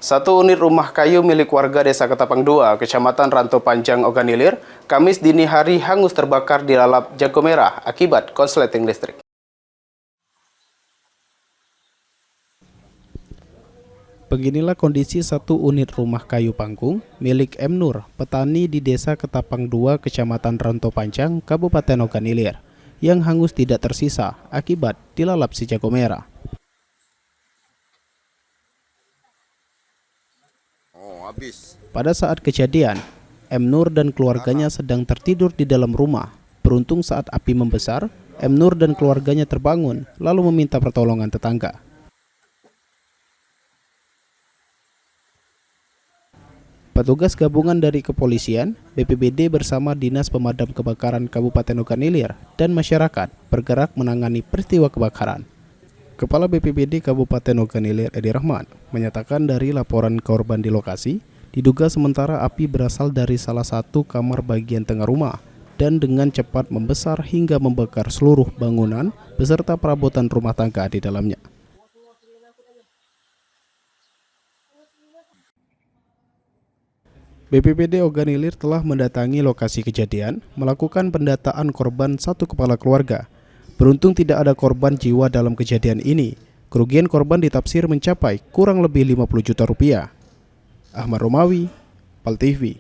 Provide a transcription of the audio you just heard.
Satu unit rumah kayu milik warga Desa Ketapang 2, Kecamatan Ranto Panjang, Ogan Ilir, Kamis dini hari hangus terbakar di lalap jago merah akibat konsleting listrik. Beginilah kondisi satu unit rumah kayu panggung milik M. Nur, petani di Desa Ketapang 2, Kecamatan Ranto Panjang, Kabupaten Ogan Ilir, yang hangus tidak tersisa akibat dilalap si jago merah. Pada saat kejadian, M. Nur dan keluarganya sedang tertidur di dalam rumah. Beruntung saat api membesar, M. Nur dan keluarganya terbangun lalu meminta pertolongan tetangga. Petugas gabungan dari kepolisian, BPBD bersama Dinas Pemadam Kebakaran Kabupaten Ogan Ilir dan masyarakat bergerak menangani peristiwa kebakaran. Kepala BPBD Kabupaten Ogan Ilir Edi Rahman menyatakan dari laporan korban di lokasi, diduga sementara api berasal dari salah satu kamar bagian tengah rumah dan dengan cepat membesar hingga membakar seluruh bangunan beserta perabotan rumah tangga di dalamnya. BPBD Ogan Ilir telah mendatangi lokasi kejadian, melakukan pendataan korban satu kepala keluarga. Beruntung tidak ada korban jiwa dalam kejadian ini. Kerugian korban ditaksir mencapai kurang lebih 50 juta rupiah. Ahmad Romawi, PAL TV.